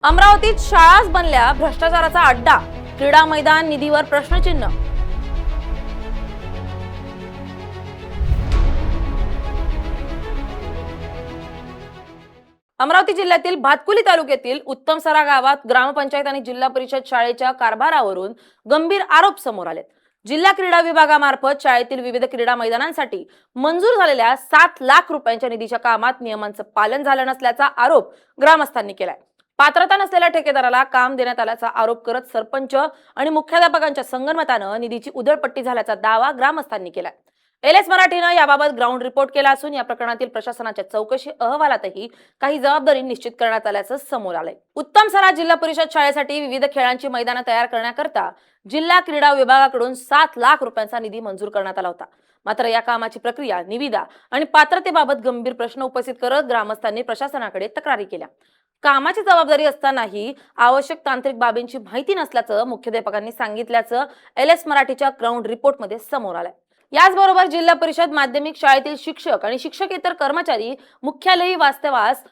अमरावतीत शाळाच बनल्या भ्रष्टाचाराचा अड्डा, क्रीडा मैदान निधीवर प्रश्नचिन्ह। अमरावती जिल्ह्यातील भातकुली तालुक्यातील उत्तमसरा गावात ग्रामपंचायत आणि जिल्हा परिषद शाळेच्या कारभारावरून गंभीर आरोप समोर आलेत। जिल्हा क्रीडा विभागामार्फत शाळेतील विविध क्रीडा मैदानांसाठी मंजूर झालेल्या 7 लाख रुपयांच्या निधीच्या कामात नियमांचं पालन झालं नसल्याचा आरोप ग्रामस्थांनी केलाय। पात्रता नसलेल्या ठेकेदाराला काम देण्यात आल्याचा आरोप करत सरपंच आणि मुख्याध्यापकांच्या संगनमतानं निधीची उधळपट्टी झाल्याचा दावा ग्रामस्थांनी केलाय। एलएस मराठीनं याबाबत ग्राउंड रिपोर्ट केला असून या प्रकरणातील प्रशासनाच्या चौकशी अहवालातही काही जबाबदारी निश्चित करण्यात आल्याचं समोर आलंय। उत्तमसरा जिल्हा परिषद शाळेसाठी विविध खेळांची मैदानं तयार करण्याकरता जिल्हा क्रीडा विभागाकडून 7 लाख रुपयांचा निधी मंजूर करण्यात आला होता। मात्र या कामाची प्रक्रिया, निविदा आणि पात्रतेबाबत गंभीर प्रश्न उपस्थित करत ग्रामस्थांनी प्रशासनाकडे तक्रारी केल्या। कामाची जबाबदारी असतानाही आवश्यक तांत्रिक बाबींची माहिती नसल्याचं मुख्याध्यापकांनी सांगितल्याचं एलएस मराठीच्या ग्राउंड रिपोर्टमध्ये समोर आलंय। याचबरोबर जिल्हा परिषद माध्यमिक शाळेतील शिक्षक आणि शिक्षकेतर कर्मचारी मुख्यालयी वास्तव्यास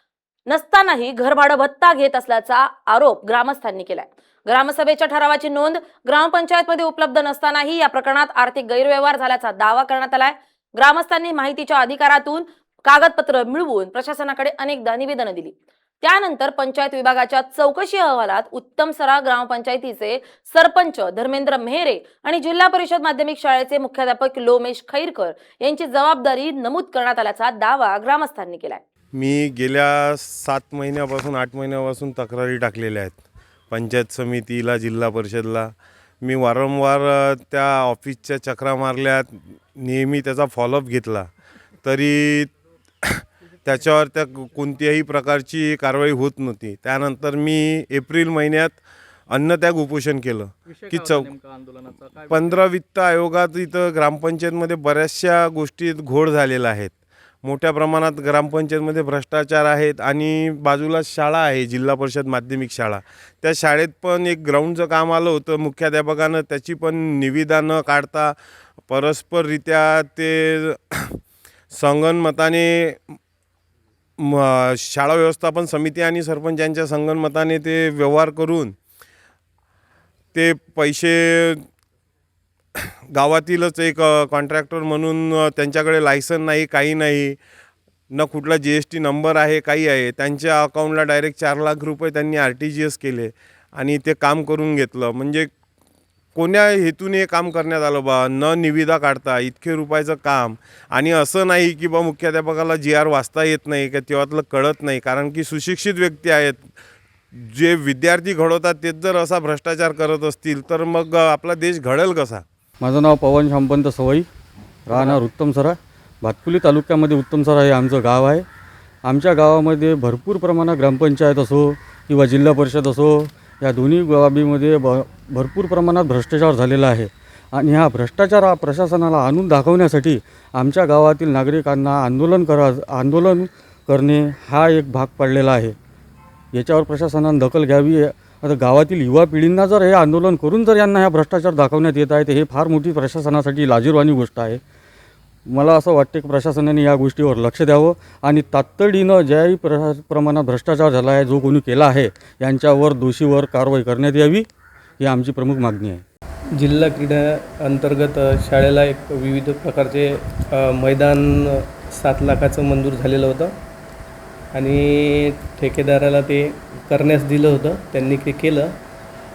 नसतानाही घरभाडं भत्ता घेत असल्याचा आरोप ग्रामस्थांनी केलाय। ग्रामसभेच्या ठरावाची नोंद ग्रामपंचायतमध्ये उपलब्ध नसतानाही या प्रकरणात आर्थिक गैरव्यवहार झाल्याचा दावा करण्यात आलाय। ग्रामस्थांनी माहितीच्या अधिकारातून कागदपत्र मिळवून प्रशासनाकडे अनेकदा निवेदनं दिली। त्यानंतर पंचायत विभागाच्या चौकशी अहवालात उत्तमसरा ग्रामपंचायतीचे सरपंच धर्मेंद्र मेहरे आणि जिल्हा परिषद माध्यमिक शाळेचे मुख्याध्यापक लोमेश खैरकर यांची जबाबदारी नमूद करण्यात आल्याचा दावा ग्रामस्थांनी केलाय। मी गेल्या 7 महिन्यापासून 8 महिन्यापासून तक्रारी टाकलेल्या आहेत पंचायत समितीला, जिल्हा परिषदला। मी वारंवार त्या ऑफिसच्या चक्रा मारल्यात, नेहमी त्याचा फॉलोअप घेतला, तरी त्याच्यावर त्या कोणत्याही प्रकारची कारवाई होत नव्हती। त्यानंतर मी एप्रिल महिन्यात अन्नत्याग उपोषण केलं की 15 वित्त आयोगात इथं ग्रामपंचायतमध्ये बऱ्याचशा गोष्टीत घोळ झालेला आहेत। मोठ्या प्रमाणात ग्रामपंचायतमध्ये भ्रष्टाचार आहेत आणि बाजूला शाळा आहे, जिल्हा परिषद माध्यमिक शाळा। त्या शाळेत पण एक ग्राउंडचं काम आलं होतं, मुख्याध्यापकानं त्याची पण निविदा न काढता परस्पररित्या ते संगनमताने शाळा व्यवस्थापन समिती आणि सरपंच यांच्या संगनमताने ते व्यवहार करून ते पैसे गावातीलच एक कॉन्ट्रॅक्टर म्हणून त्यांच्याकडे लायसन नाही, काही नाही, न कुठला GST नंबर आहे, काही आहे, त्यांच्या अकाउंटला डायरेक्ट 4 लाख रुपये त्यांनी RTGS केले आणि ते काम करून घेतलं। म्हणजे कोण्या हेतूने काम करण्यात आलं बा, न निविदा काढता इतके रुपयाचं काम। आणि असं नाही की बा मुख्याध्यापकाला GR वाचता येत नाही का तेव्हातलं कळत नाही, कारण की सुशिक्षित व्यक्ती आहेत, जे विद्यार्थी घडवतात तेच जर असा भ्रष्टाचार करत असतील तर मग आपला देश घडेल कसा। माझं नाव पवन शांपंत सवई, राहणार उत्तमसरा। भातकुली तालुक्यामध्ये उत्तमसरा हे आमचं गाव आहे। आमच्या गावामध्ये भरपूर प्रमाणात ग्रामपंचायत असो किंवा जिल्हा परिषद असो, या दोन्ही बाबीमध्ये भरपूर प्रमाणात भ्रष्टाचार झालेला आहे। आणि हा भ्रष्टाचार प्रशासनाला आणून दाखवण्यासाठी आमच्या गावातील नागरिकांना आंदोलन करणे हा एक भाग पडलेला आहे। याच्यावर प्रशासनाने दखल घ्यावी। आता गावातील युवा पिढींना जर हे आंदोलन करून जर यांना हा भ्रष्टाचार दाखवण्यात येत आहे तर हे फार मोठी प्रशासनासाठी लाजिरवाणी गोष्ट आहे। मला असं वाटते की प्रशासनाने या गोष्टीवर लक्ष द्यावं आणि तातडीनं ज्याही प्रमाणात भ्रष्टाचार झाला आहे, जो कोणी केला आहे, यांच्यावर दोषीवर कारवाई करण्यात यावी, ही आमची प्रमुख मागणी आहे। जिल्हा क्रीडा अंतर्गत शाळेला एक विविध प्रकारचे मैदान 7 लाखाचं मंजूर झालेलं होतं आणि ठेकेदाराला ते करण्यास दिलं होतं। त्यांनी ते केलं,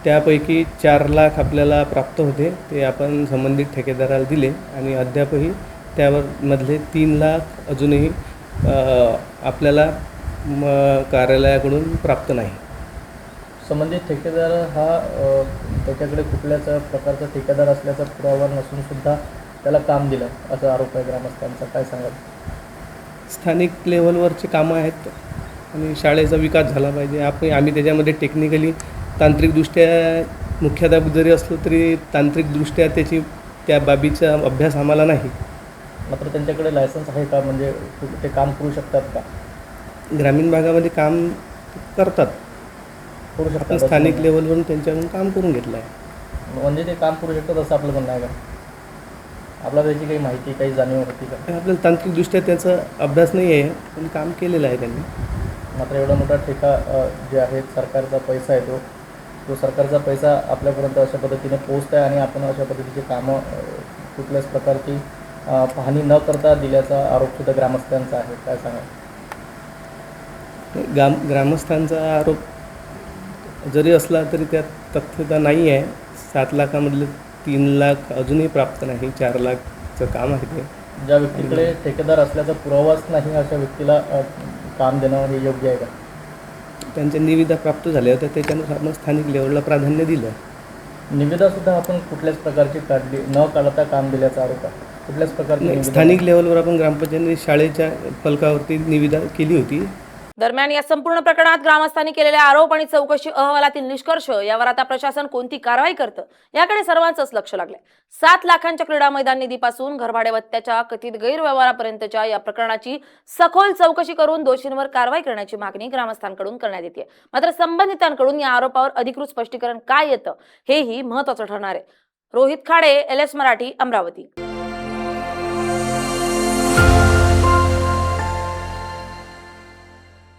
त्यापैकी 4 लाख आपल्याला प्राप्त होते, ते आपण संबंधित ठेकेदाराला दिले आणि अद्यापही त्यावर मधले 3 लाख अजूनही आपल्याला कार्यालयाकडून प्राप्त नाही। संबंधित ठेकेदार हा त्याच्याकडे कुठल्याच प्रकारचा ठेकेदार असल्याचा पुरावा नसून सुद्धा त्याला काम दिलं असा आरोप आहे ग्रामस्थांचा, काय सांगाल? स्थानिक लेवलवरचे कामं आहेत आणि शाळेचा विकास झाला पाहिजे। आम्ही त्याच्यामध्ये टेक्निकली तांत्रिकदृष्ट्या मुख्याध्यापक जरी असलो तरी तांत्रिकदृष्ट्या त्या बाबीचा अभ्यास आम्हाला नाही। मात्र त्यांच्याकडे लायसन्स आहे का, म्हणजे ते काम करू शकतात का? ग्रामीण भागामध्ये काम करतात, करू आपण शकतात, स्थानिक लेवलवरून त्यांच्याकडून काम करून घेतलं आहे। म्हणजे ते काम करू शकतात असं आपलं म्हणणं आहे का? आपल्याला त्याची काही माहिती, काही जाणीव होती का? आपल्याला तांत्रिकदृष्ट्या त्याचा अभ्यास नाही आहे, पण काम केलेलं आहे त्यांनी। मात्र एवढा मोठा ठेका जे आहे सरकारचा पैसा आहे तो सरकारचा पैसा आपल्यापर्यंत अशा पद्धतीने पोहोचत आहे आणि आपण अशा पद्धतीची कामं कुठल्याच प्रकारची पाहणी न करता दिल्याचा आरोपसुद्धा ग्रामस्थांचा आहे. काय सांगा? ग्रामस्थांचा आरोप जरी असला तरी त्यात तथ्यता नाही आहे. 7 लाखामधले 3 लाख अजूनही प्राप्त नाही. 4 लाखचं काम आहे ते. ज्या व्यक्तीकडे ठेकेदार असल्याचा पुरावाच नाही अशा व्यक्तीला काम देणं हे योग्य आहे का? त्यांच्या निविदा प्राप्त झाल्या होत्या, त्याच्यानुसार आपण स्थानिक लेवलला प्राधान्य दिलं. निविदासुद्धा आपण कुठल्याच प्रकारची काढली न काढता काम दिल्याचा आरोप आहे. कुठल्याच प्रकारची नाही, निविदा स्थानिक लेवलवर आपण ग्रामपंचायतीने शाळेच्या फलकावरती निविदा केली होती. दरम्यान या संपूर्ण प्रकरणात ग्रामस्थांनी केलेले आरोप आणि चौकशी अहवालातील निष्कर्ष यावर आता प्रशासन कोणती कारवाई करतं याकडे सर्वांचंच लक्ष लागलंय. 7 लाखांच्या क्रीडा मैदान निधीपासून घरभाडे भत्त्याच्या कथित गैरव्यवहारापर्यंतच्या या प्रकरणाची सखोल चौकशी करून दोषींवर कारवाई करण्याची मागणी ग्रामस्थांकडून करण्यात येते. मात्र संबंधितांकडून या आरोपावर अधिकृत स्पष्टीकरण काय येतं हेही महत्त्वाचं ठरणार आहे. रोहित खाडे, LS मराठी, अमरावती.